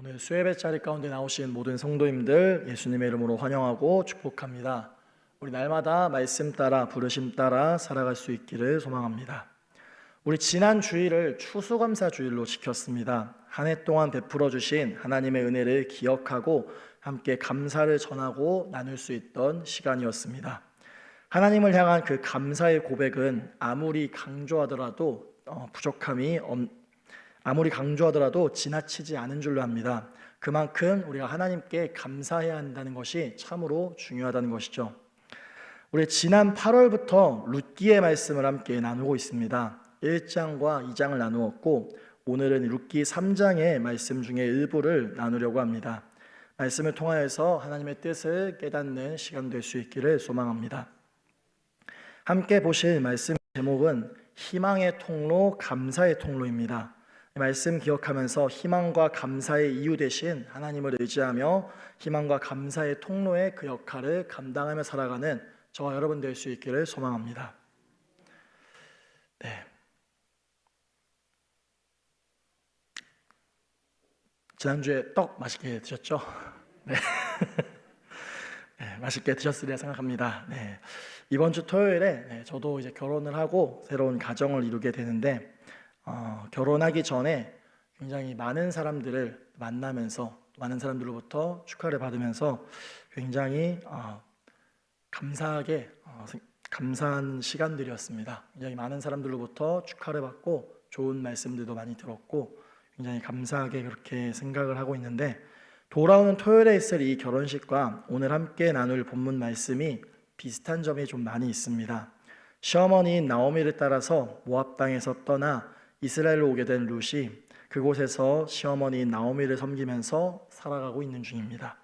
오늘 수예배 자리 가운데 나오신 모든 성도님들 예수님의 이름으로 환영하고 축복합니다. 우리 날마다 말씀 따라 부르심 따라 살아갈 수 있기를 소망합니다. 우리 지난 주일을 추수감사 주일로 지켰습니다. 한 해 동안 베풀어 주신 하나님의 은혜를 기억하고 함께 감사를 전하고 나눌 수 있던 시간이었습니다. 하나님을 향한 그 감사의 고백은 아무리 강조하더라도 지나치지 않은 줄로 합니다. 그만큼 우리가 하나님께 감사해야 한다는 것이 참으로 중요하다는 것이죠. 우리 지난 8월부터 룻기의 말씀을 함께 나누고 있습니다. 1장과 2장을 나누었고 오늘은 룻기 3장의 말씀 중에 일부를 나누려고 합니다. 말씀을 통하여서 하나님의 뜻을 깨닫는 시간 될 수 있기를 소망합니다. 함께 보실 말씀 제목은 희망의 통로, 감사의 통로입니다. 말씀 기억하면서 희망과 감사의 이유 되신 하나님을 의지하며 희망과 감사의 통로의 그 역할을 감당하며 살아가는 저와 여러분 될 수 있기를 소망합니다. 네. 지난주에 떡 맛있게 드셨죠? 네. 네, 맛있게 드셨으리라 생각합니다. 네. 이번 주 토요일에 저도 이제 결혼을 하고 새로운 가정을 이루게 되는데 결혼하기 전에 굉장히 많은 사람들을 만나면서 많은 사람들로부터 축하를 받으면서 굉장히 감사한 시간들이었습니다. 굉장히 많은 사람들로부터 축하를 받고 좋은 말씀들도 많이 들었고 굉장히 감사하게 그렇게 생각을 하고 있는데 돌아오는 토요일에 있을 이 결혼식과 오늘 함께 나눌 본문 말씀이 비슷한 점이 좀 많이 있습니다. 시어머니인 나오미를 따라서 모압 땅에서 떠나 이스라엘로 오게 된 룻이 그곳에서 시어머니인 나오미를 섬기면서 살아가고 있는 중입니다.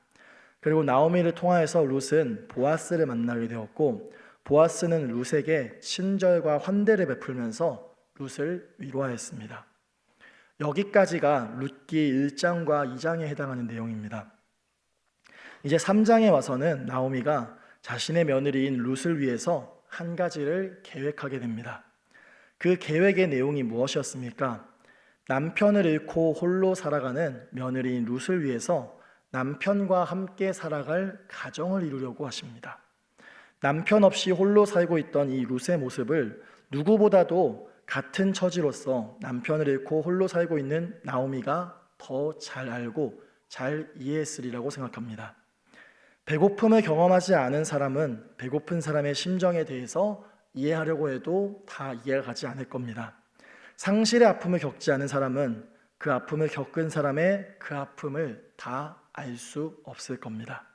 그리고 나오미를 통하여서 룻은 보아스를 만나게 되었고 보아스는 룻에게 친절과 환대를 베풀면서 룻을 위로하였습니다. 여기까지가 룻기 1장과 2장에 해당하는 내용입니다. 이제 3장에 와서는 나오미가 자신의 며느리인 룻을 위해서 한 가지를 계획하게 됩니다. 그 계획의 내용이 무엇이었습니까? 남편을 잃고 홀로 살아가는 며느리인 룻을 위해서 남편과 함께 살아갈 가정을 이루려고 하십니다. 남편 없이 홀로 살고 있던 이 룻의 모습을 누구보다도 같은 처지로서 남편을 잃고 홀로 살고 있는 나오미가 더 잘 알고 잘 이해했으리라고 생각합니다. 배고픔을 경험하지 않은 사람은 배고픈 사람의 심정에 대해서 이해하려고 해도 다 이해가 가지 않을 겁니다. 상실의 아픔을 겪지 않은 사람은 그 아픔을 겪은 사람의 그 아픔을 다 알 수 없을 겁니다.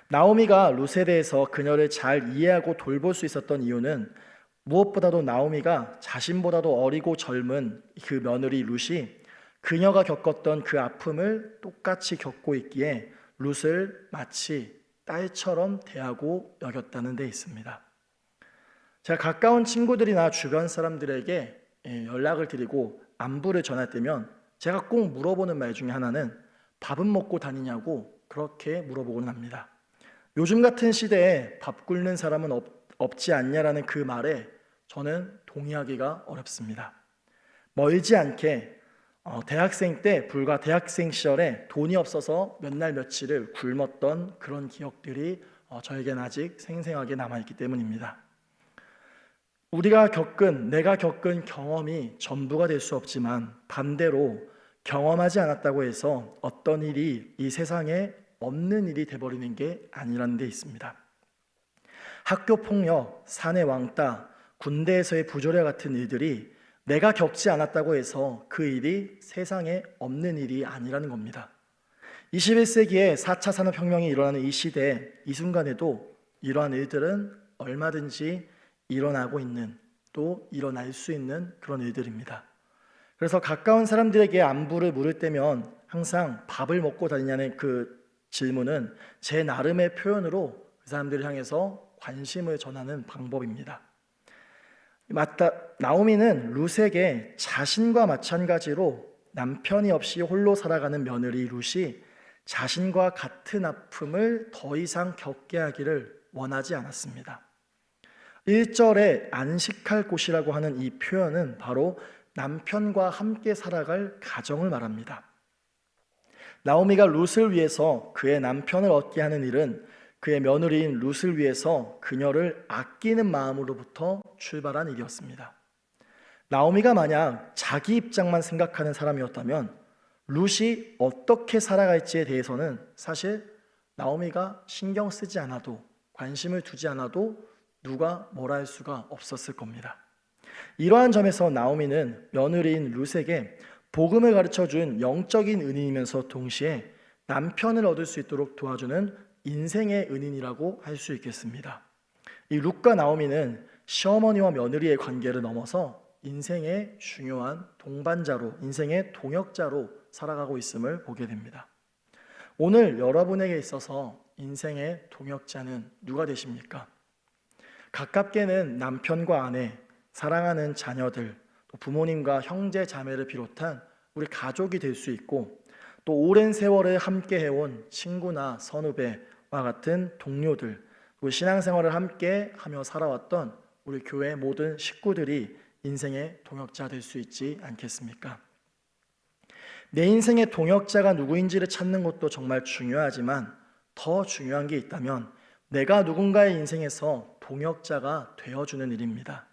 나오미가 룻에 대해서 그녀를 잘 이해하고 돌볼 수 있었던 이유는 무엇보다도 나오미가 자신보다도 어리고 젊은 그 며느리 룻이 그녀가 겪었던 그 아픔을 똑같이 겪고 있기에 룻을 마치 딸처럼 대하고 여겼다는 데 있습니다. 제가 가까운 친구들이나 주변 사람들에게 연락을 드리고 안부를 전할 때면 제가 꼭 물어보는 말 중에 하나는 밥은 먹고 다니냐고 그렇게 물어보곤 합니다. 요즘 같은 시대에 밥 굶는 사람은 없지 않냐라는 그 말에 저는 동의하기가 어렵습니다. 멀지 않게 대학생 때 불과 대학생 시절에 돈이 없어서 몇 날 며칠을 굶었던 그런 기억들이 저에겐 아직 생생하게 남아있기 때문입니다. 내가 겪은 경험이 전부가 될 수 없지만 반대로 경험하지 않았다고 해서 어떤 일이 이 세상에 없는 일이 돼버리는 게 아니라는 데 있습니다. 학교 폭력, 사내 왕따, 군대에서의 부조리 같은 일들이 내가 겪지 않았다고 해서 그 일이 세상에 없는 일이 아니라는 겁니다. 21세기에 4차 산업혁명이 일어나는 이 시대에 이 순간에도 이러한 일들은 얼마든지 일어나고 있는 또 일어날 수 있는 그런 일들입니다. 그래서 가까운 사람들에게 안부를 물을 때면 항상 밥을 먹고 다니냐는 그 질문은 제 나름의 표현으로 그 사람들을 향해서 관심을 전하는 방법입니다. 나오미는 룻에게 자신과 마찬가지로 남편이 없이 홀로 살아가는 며느리 룻이 자신과 같은 아픔을 더 이상 겪게 하기를 원하지 않았습니다. 1절에 안식할 곳이라고 하는 이 표현은 바로 남편과 함께 살아갈 가정을 말합니다. 나오미가 룻을 위해서 그의 남편을 얻게 하는 일은 그의 며느리인 룻을 위해서 그녀를 아끼는 마음으로부터 출발한 일이었습니다. 나오미가 만약 자기 입장만 생각하는 사람이었다면 룻이 어떻게 살아갈지에 대해서는 사실 나오미가 신경 쓰지 않아도, 관심을 두지 않아도 누가 뭐라 할 수가 없었을 겁니다. 이러한 점에서 나오미는 며느리인 룻에게 복음을 가르쳐준 영적인 은인이면서 동시에 남편을 얻을 수 있도록 도와주는 인생의 은인이라고 할 수 있겠습니다. 이 룻과 나오미는 시어머니와 며느리의 관계를 넘어서 인생의 중요한 동반자로, 인생의 동역자로 살아가고 있음을 보게 됩니다. 오늘 여러분에게 있어서 인생의 동역자는 누가 되십니까? 가깝게는 남편과 아내, 사랑하는 자녀들, 또 부모님과 형제 자매를 비롯한 우리 가족이 될 수 있고, 또 오랜 세월을 함께 해온 친구나 선후배와 같은 동료들, 그리고 신앙생활을 함께 하며 살아왔던 우리 교회 모든 식구들이 인생의 동역자 될 수 있지 않겠습니까? 내 인생의 동역자가 누구인지를 찾는 것도 정말 중요하지만 더 중요한 게 있다면 내가 누군가의 인생에서 동역자가 되어주는 일입니다.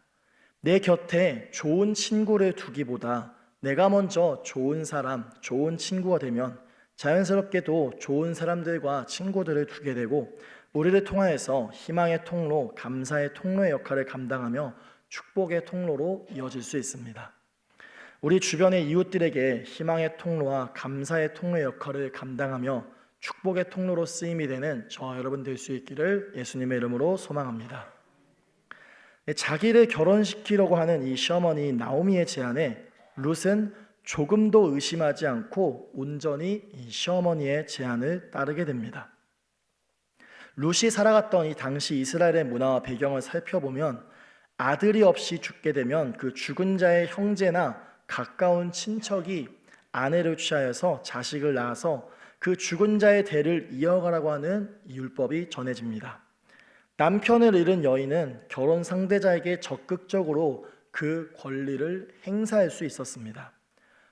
내 곁에 좋은 친구를 두기보다 내가 먼저 좋은 사람, 좋은 친구가 되면 자연스럽게도 좋은 사람들과 친구들을 두게 되고 우리를 통하여서 희망의 통로, 감사의 통로의 역할을 감당하며 축복의 통로로 이어질 수 있습니다. 우리 주변의 이웃들에게 희망의 통로와 감사의 통로의 역할을 감당하며 축복의 통로로 쓰임이 되는 저와 여러분 될 수 있기를 예수님의 이름으로 소망합니다. 자기를 결혼시키려고 하는 이 시어머니 나오미의 제안에 룻은 조금도 의심하지 않고 온전히 이 시어머니의 제안을 따르게 됩니다. 룻이 살아갔던 이 당시 이스라엘의 문화와 배경을 살펴보면 아들이 없이 죽게 되면 그 죽은 자의 형제나 가까운 친척이 아내를 취하여서 자식을 낳아서 그 죽은 자의 대를 이어가라고 하는 율법이 전해집니다. 남편을 잃은 여인은 결혼 상대자에게 적극적으로 그 권리를 행사할 수 있었습니다.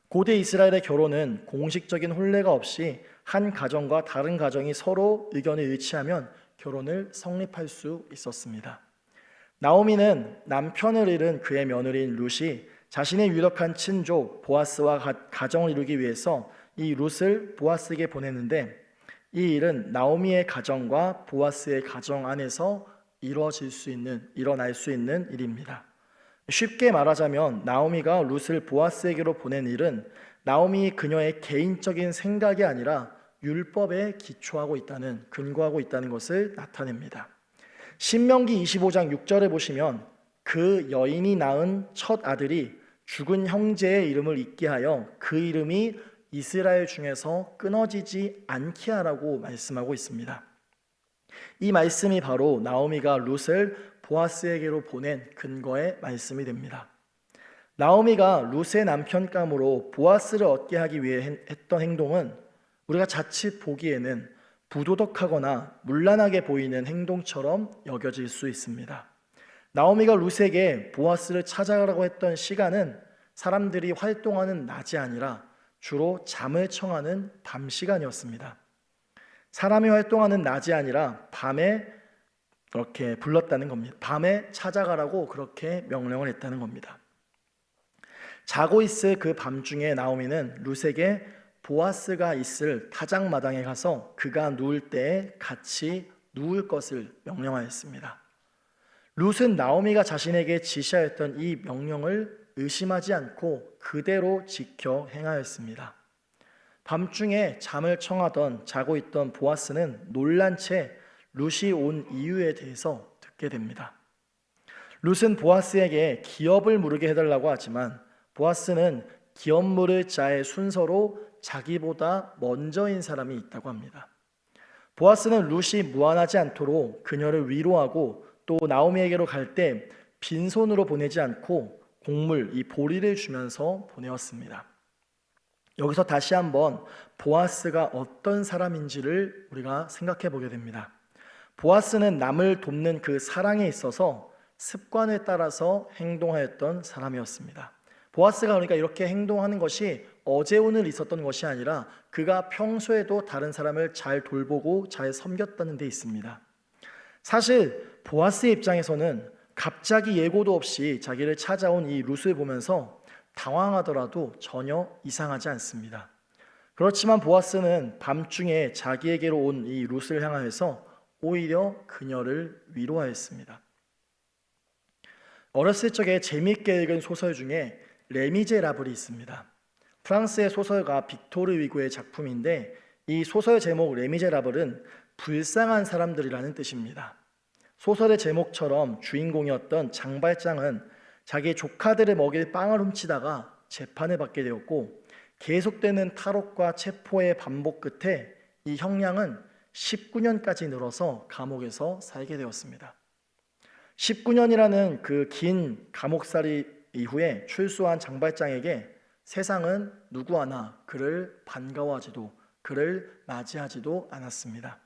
고대 이스라엘의 결혼은 공식적인 혼례가 없이 한 가정과 다른 가정이 서로 의견을 일치하면 결혼을 성립할 수 있었습니다. 나오미는 남편을 잃은 그의 며느리인 룻이 자신의 유력한 친족 보아스와 가정을 이루기 위해서 이 룻을 보아스에게 보냈는데 이 일은 나오미의 가정과 보아스의 가정 안에서 일어날 수 있는 일입니다. 쉽게 말하자면 나오미가 룻을 보아스에게로 보낸 일은 나오미 그녀의 개인적인 생각이 아니라 율법에 근거하고 있다는 것을 나타냅니다. 신명기 25장 6절에 보시면 그 여인이 낳은 첫 아들이 죽은 형제의 이름을 잊게 하여 그 이름이 이스라엘 중에서 끊어지지 않게 하라고 말씀하고 있습니다. 이 말씀이 바로 나오미가 룻을 보아스에게로 보낸 근거의 말씀이 됩니다. 나오미가 룻의 남편감으로 보아스를 얻게 하기 위해 했던 행동은 우리가 자칫 보기에는 부도덕하거나 문란하게 보이는 행동처럼 여겨질 수 있습니다. 나오미가 룻에게 보아스를 찾아가라고 했던 시간은 사람들이 활동하는 낮이 아니라 주로 잠을 청하는 밤 시간이었습니다. 사람이 활동하는 낮이 아니라 밤에 그렇게 불렀다는 겁니다. 밤에 찾아가라고 그렇게 명령을 했다는 겁니다. 자고 있을 그 밤중에 나오미는 룻에게 보아스가 있을 타작마당에 가서 그가 누울 때에 같이 누울 것을 명령하였습니다. 룻은 나오미가 자신에게 지시하였던 이 명령을 의심하지 않고 그대로 지켜 행하였습니다. 밤중에 잠을 청하던 자고 있던 보아스는 놀란 채 룻이 온 이유에 대해서 듣게 됩니다. 룻은 보아스에게 기업을 물으게 해달라고 하지만 보아스는 기업 물을 자의 순서로 자기보다 먼저인 사람이 있다고 합니다. 보아스는 룻이 무안하지 않도록 그녀를 위로하고 또 나오미에게로 갈 때 빈손으로 보내지 않고 곡물, 이 보리를 주면서 보내었습니다. 여기서 다시 한번 보아스가 어떤 사람인지를 우리가 생각해 보게 됩니다. 보아스는 남을 돕는 그 사랑에 있어서 습관에 따라서 행동하였던 사람이었습니다. 보아스가 그러니까 이렇게 행동하는 것이 어제 오늘 있었던 것이 아니라 그가 평소에도 다른 사람을 잘 돌보고 잘 섬겼다는 데 있습니다. 사실 보아스의 입장에서는 갑자기 예고도 없이 자기를 찾아온 이 룻을 보면서 당황하더라도 전혀 이상하지 않습니다. 그렇지만 보아스는 밤중에 자기에게로 온 이 룻을 향하여서 오히려 그녀를 위로하였습니다. 어렸을 적에 재미있게 읽은 소설 중에 레미제라블이 있습니다. 프랑스의 소설가 빅토르 위고의 작품인데 이 소설 제목 레미제라블은 불쌍한 사람들이라는 뜻입니다. 소설의 제목처럼 주인공이었던 장발장은 자기 조카들을 먹일 빵을 훔치다가 재판을 받게 되었고 계속되는 탈옥과 체포의 반복 끝에 이 형량은 19년까지 늘어서 감옥에서 살게 되었습니다. 19년이라는 그 긴 감옥살이 이후에 출소한 장발장에게 세상은 누구 하나 그를 반가워하지도 그를 맞이하지도 않았습니다.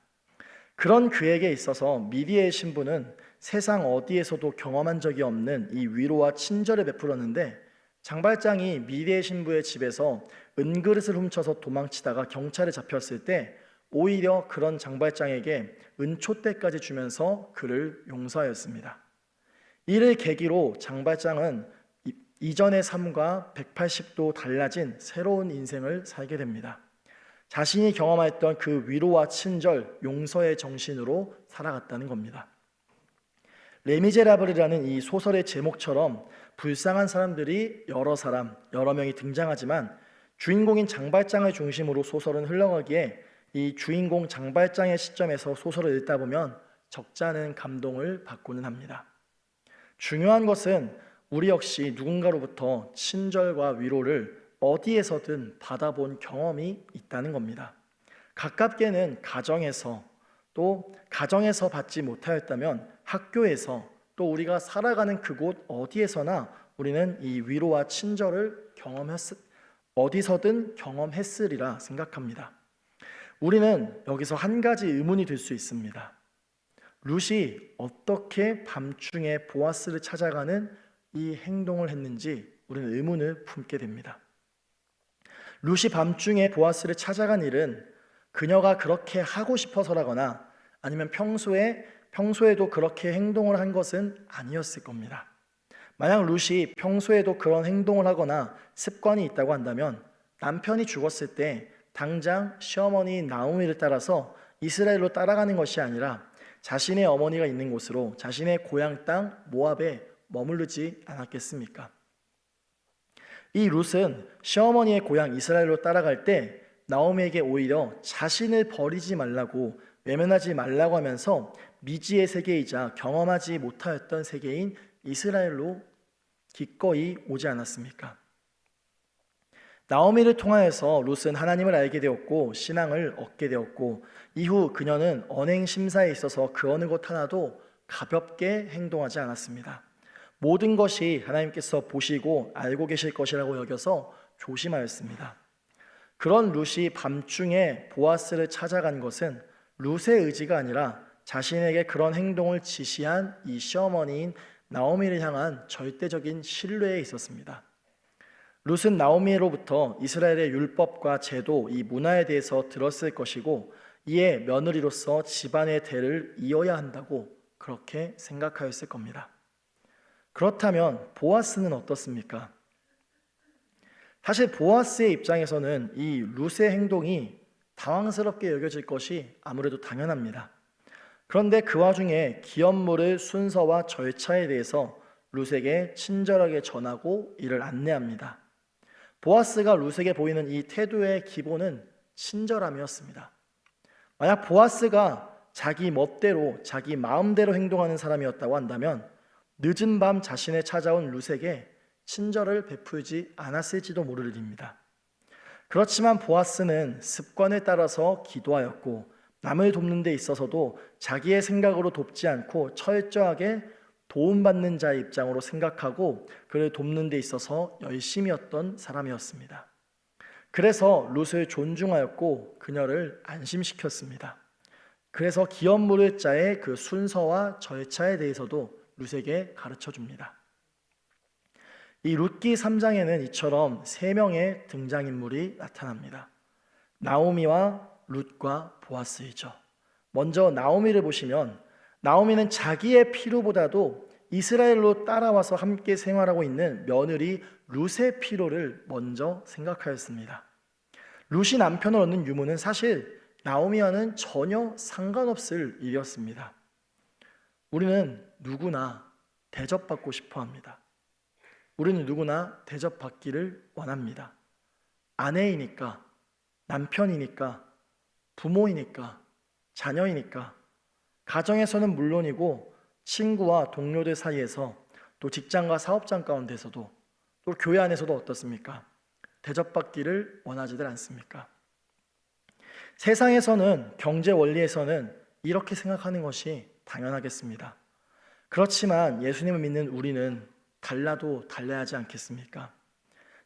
그런 그에게 있어서 미리의 신부는 세상 어디에서도 경험한 적이 없는 이 위로와 친절을 베풀었는데 장발장이 미리의 신부의 집에서 은그릇을 훔쳐서 도망치다가 경찰에 잡혔을 때 오히려 그런 장발장에게 은초대까지 주면서 그를 용서하였습니다. 이를 계기로 장발장은 이전의 삶과 180도 달라진 새로운 인생을 살게 됩니다. 자신이 경험했던 그 위로와 친절, 용서의 정신으로 살아갔다는 겁니다. 레미제라블이라는 이 소설의 제목처럼 불쌍한 사람들이 여러 명이 등장하지만 주인공인 장발장을 중심으로 소설은 흘러가기에 이 주인공 장발장의 시점에서 소설을 읽다 보면 적잖은 감동을 받고는 합니다. 중요한 것은 우리 역시 누군가로부터 친절과 위로를 어디에서든 받아본 경험이 있다는 겁니다. 가깝게는 가정에서, 또 가정에서 받지 못하였다면 학교에서, 또 우리가 살아가는 그곳 어디에서나 우리는 이 위로와 친절을 어디서든 경험했으리라 생각합니다. 우리는 여기서 한 가지 의문이 들 수 있습니다. 룻이 어떻게 밤중에 보아스를 찾아가는 이 행동을 했는지 우리는 의문을 품게 됩니다. 룻이 밤중에 보아스를 찾아간 일은 그녀가 그렇게 하고 싶어서라거나 아니면 평소에도 그렇게 행동을 한 것은 아니었을 겁니다. 만약 룻이 평소에도 그런 행동을 하거나 습관이 있다고 한다면 남편이 죽었을 때 당장 시어머니 나오미를 따라서 이스라엘로 따라가는 것이 아니라 자신의 어머니가 있는 곳으로 자신의 고향 땅 모압에 머무르지 않았겠습니까? 이 룻은 시어머니의 고향 이스라엘로 따라갈 때 나오미에게 오히려 자신을 버리지 말라고, 외면하지 말라고 하면서 미지의 세계이자 경험하지 못하였던 세계인 이스라엘로 기꺼이 오지 않았습니까? 나오미를 통하여서 룻은 하나님을 알게 되었고 신앙을 얻게 되었고 이후 그녀는 언행 심사에 있어서 그 어느 것 하나도 가볍게 행동하지 않았습니다. 모든 것이 하나님께서 보시고 알고 계실 것이라고 여겨서 조심하였습니다. 그런 룻이 밤중에 보아스를 찾아간 것은 룻의 의지가 아니라 자신에게 그런 행동을 지시한 이 시어머니인 나오미를 향한 절대적인 신뢰에 있었습니다. 룻은 나오미로부터 이스라엘의 율법과 제도, 이 문화에 대해서 들었을 것이고 이에 며느리로서 집안의 대를 이어야 한다고 그렇게 생각하였을 겁니다. 그렇다면 보아스는 어떻습니까? 사실 보아스의 입장에서는 이 룻의 행동이 당황스럽게 여겨질 것이 아무래도 당연합니다. 그런데 그 와중에 기업 물을 순서와 절차에 대해서 룻에게 친절하게 전하고 이를 안내합니다. 보아스가 룻에게 보이는 이 태도의 기본은 친절함이었습니다. 만약 보아스가 자기 멋대로 자기 마음대로 행동하는 사람이었다고 한다면 늦은 밤 자신을 찾아온 룻에게 친절을 베풀지 않았을지도 모를 일입니다. 그렇지만 보아스는 습관을 따라서 기도하였고 남을 돕는 데 있어서도 자기의 생각으로 돕지 않고 철저하게 도움받는 자의 입장으로 생각하고 그를 돕는 데 있어서 열심이었던 사람이었습니다. 그래서 룻을 존중하였고 그녀를 안심시켰습니다. 그래서 기업 물을 자의 그 순서와 절차에 대해서도 룻에게 가르쳐 줍니다. 이 룻기 3장에는 이처럼 세 명의 등장인물이 나타납니다. 나오미와 룻과 보아스이죠. 먼저 나오미를 보시면 나오미는 자기의 필요보다도 이스라엘로 따라와서 함께 생활하고 있는 며느리 룻의 필요를 먼저 생각하였습니다. 룻이 남편을 얻는 유무는 사실 나오미와는 전혀 상관없을 일이었습니다. 우리는 누구나 대접받고 싶어 합니다. 우리는 누구나 대접받기를 원합니다. 아내이니까, 남편이니까, 부모이니까, 자녀이니까, 가정에서는 물론이고 친구와 동료들 사이에서, 또 직장과 사업장 가운데서도, 또 교회 안에서도 어떻습니까? 대접받기를 원하지들 않습니까? 세상에서는, 경제 원리에서는 이렇게 생각하는 것이 당연하겠습니다. 그렇지만 예수님을 믿는 우리는 달라도 달라야 하지 않겠습니까?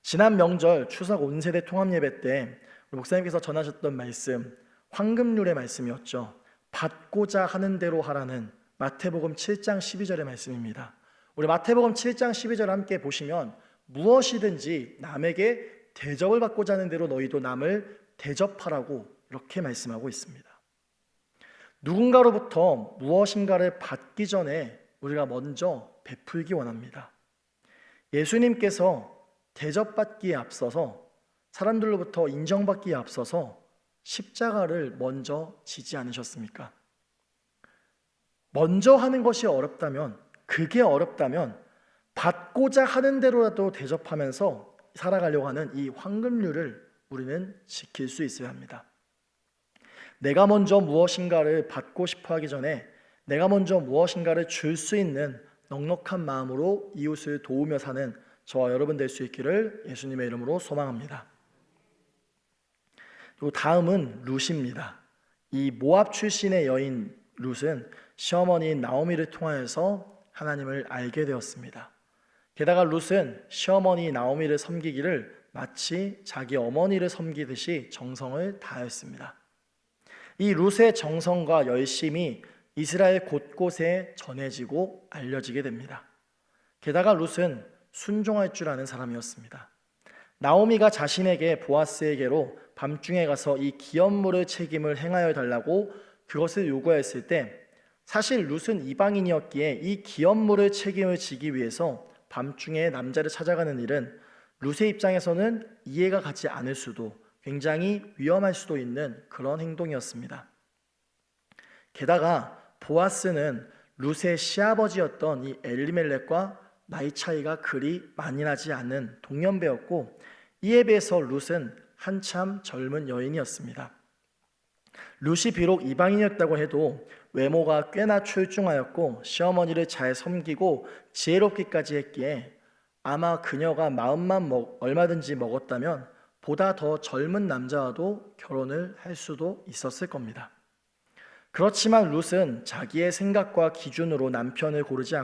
지난 명절 추석 온세대 통합예배 때 우리 목사님께서 전하셨던 말씀, 황금률의 말씀이었죠. 받고자 하는 대로 하라는 마태복음 7장 12절의 말씀입니다. 우리 마태복음 7장 12절 함께 보시면 무엇이든지 남에게 대접을 받고자 하는 대로 너희도 남을 대접하라고 이렇게 말씀하고 있습니다. 누군가로부터 무엇인가를 받기 전에 우리가 먼저 베풀기 원합니다. 예수님께서 대접받기에 앞서서, 사람들로부터 인정받기에 앞서서 십자가를 먼저 지지 않으셨습니까? 먼저 하는 것이 어렵다면, 그게 어렵다면 받고자 하는 대로라도 대접하면서 살아가려고 하는 이 황금률을 우리는 지킬 수 있어야 합니다. 내가 먼저 무엇인가를 받고 싶어 하기 전에 내가 먼저 무엇인가를 줄 수 있는 넉넉한 마음으로 이웃을 도우며 사는 저와 여러분 될 수 있기를 예수님의 이름으로 소망합니다. 그리고 다음은 룻입니다. 이 모압 출신의 여인 룻은 시어머니인 나오미를 통하여서 하나님을 알게 되었습니다. 게다가 룻은 시어머니 나오미를 섬기기를 마치 자기 어머니를 섬기듯이 정성을 다하였습니다. 이 룻의 정성과 열심이 이스라엘 곳곳에 전해지고 알려지게 됩니다. 게다가 룻은 순종할 줄 아는 사람이었습니다. 나오미가 자신에게 보아스에게로 밤중에 가서 이 기업물의 책임을 행하여 달라고 그것을 요구했을 때 사실 룻은 이방인이었기에 이 기업물의 책임을 지기 위해서 밤중에 남자를 찾아가는 일은 룻의 입장에서는 이해가 가지 않을 수도, 굉장히 위험할 수도 있는 그런 행동이었습니다. 게다가 보아스는 룻의 시아버지였던 이 엘리멜렉과 나이 차이가 그리 많이 나지 않은 동년배였고, 이에 비해서 룻은 한참 젊은 여인이었습니다. 룻이 비록 이방인이었다고 해도 외모가 꽤나 출중하였고 시어머니를 잘 섬기고 지혜롭기까지 했기에 아마 그녀가 마음만 얼마든지 먹었다면 보다 더 젊은 남자와도 결혼을 할 수도 있었을 겁니다. 그렇지만 룻은 자기의 생각과 기준으로 남편감을 고르지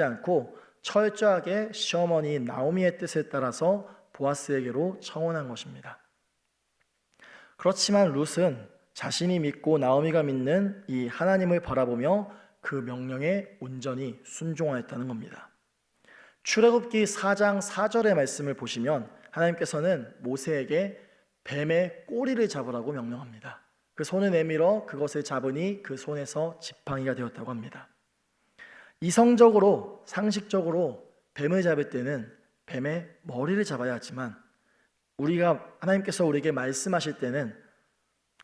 않고 철저하게 시어머니 나오미의 뜻에 따라서 보아스에게로 청혼한 것입니다. 그렇지만 룻은 자신이 믿고 나오미가 믿는 이 하나님을 바라보며 그 명령에 온전히 순종하였다는 겁니다. 출애굽기 4장 4절의 말씀을 보시면 하나님께서는 모세에게 뱀의 꼬리를 잡으라고 명령합니다. 그 손을 내밀어 그것을 잡으니 그 손에서 지팡이가 되었다고 합니다. 이성적으로, 상식적으로 뱀을 잡을 때는 뱀의 머리를 잡아야 하지만 하나님께서 우리에게 말씀하실 때는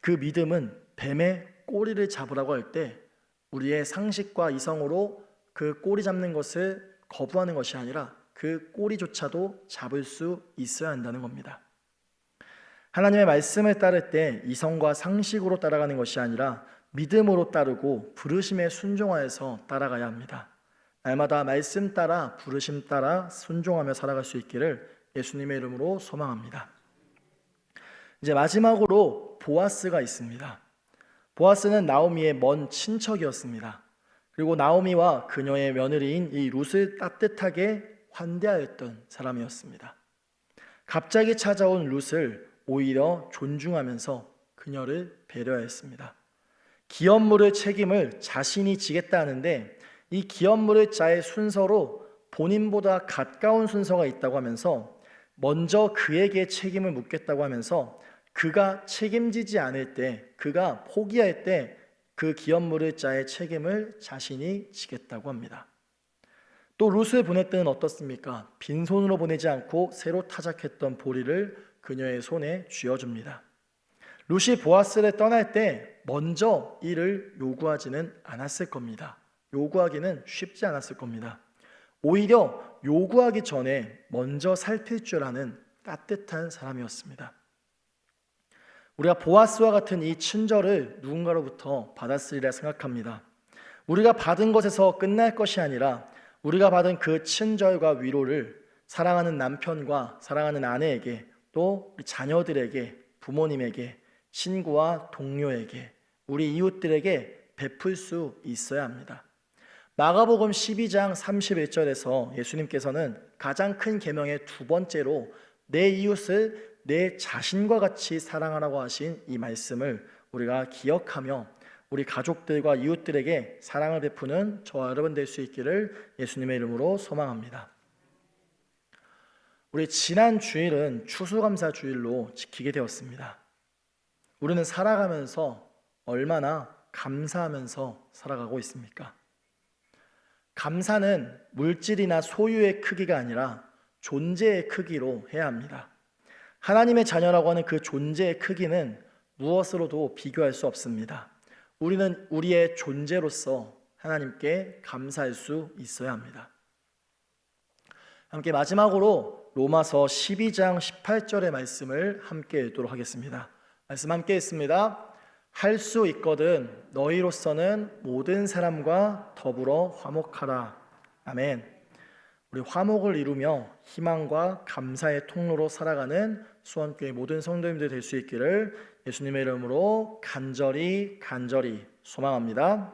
그 믿음은 뱀의 꼬리를 잡으라고 할 때 우리의 상식과 이성으로 그 꼬리 잡는 것을 거부하는 것이 아니라 그 꼬리조차도 잡을 수 있어야 한다는 겁니다. 하나님의 말씀을 따를 때 이성과 상식으로 따라가는 것이 아니라 믿음으로 따르고 부르심에 순종하여서 따라가야 합니다. 날마다 말씀 따라 부르심 따라 순종하며 살아갈 수 있기를 예수님의 이름으로 소망합니다. 이제 마지막으로 보아스가 있습니다. 보아스는 나오미의 먼 친척이었습니다. 그리고 나오미와 그녀의 며느리인 이 룻을 따뜻하게 환대하였던 사람이었습니다. 갑자기 찾아온 룻을 오히려 존중하면서 그녀를 배려했습니다. 기업물의 책임을 자신이 지겠다 하는데 이 기업물의 자의 순서로 본인보다 가까운 순서가 있다고 하면서 먼저 그에게 책임을 묻겠다고 하면서 그가 책임지지 않을 때, 그가 포기할 때 그 기업 물을 자의 책임을 자신이 지겠다고 합니다. 또 룻을 보낼 때는 어떻습니까? 빈손으로 보내지 않고 새로 타작했던 보리를 그녀의 손에 쥐어줍니다. 룻이 보아스를 떠날 때 먼저 이를 요구하지는 않았을 겁니다. 요구하기는 쉽지 않았을 겁니다. 오히려 요구하기 전에 먼저 살필 줄 아는 따뜻한 사람이었습니다. 우리가 보아스와 같은 이 친절을 누군가로부터 받았으리라 생각합니다. 우리가 받은 것에서 끝날 것이 아니라 우리가 받은 그 친절과 위로를 사랑하는 남편과 사랑하는 아내에게, 또 우리 자녀들에게, 부모님에게, 친구와 동료에게, 우리 이웃들에게 베풀 수 있어야 합니다. 마가복음 12장 31절에서 예수님께서는 가장 큰 계명의 두 번째로 내 이웃을 내 자신과 같이 사랑하라고 하신 이 말씀을 우리가 기억하며 우리 가족들과 이웃들에게 사랑을 베푸는 저와 여러분 될 수 있기를 예수님의 이름으로 소망합니다. 우리 지난 주일은 추수감사 주일로 지키게 되었습니다. 우리는 살아가면서 얼마나 감사하면서 살아가고 있습니까? 감사는 물질이나 소유의 크기가 아니라 존재의 크기로 해야 합니다. 하나님의 자녀라고 하는 그 존재의 크기는 무엇으로도 비교할 수 없습니다. 우리는 우리의 존재로서 하나님께 감사할 수 있어야 합니다. 함께 마지막으로 로마서 12장 18절의 말씀을 함께 읽도록 하겠습니다. 말씀 함께 읽습니다. 할 수 있거든 너희로서는 모든 사람과 더불어 화목하라. 아멘. 우리 화목을 이루며 희망과 감사의 통로로 살아가는 수원교회 모든 성도님들 될 수 있기를 예수님의 이름으로 간절히 소망합니다.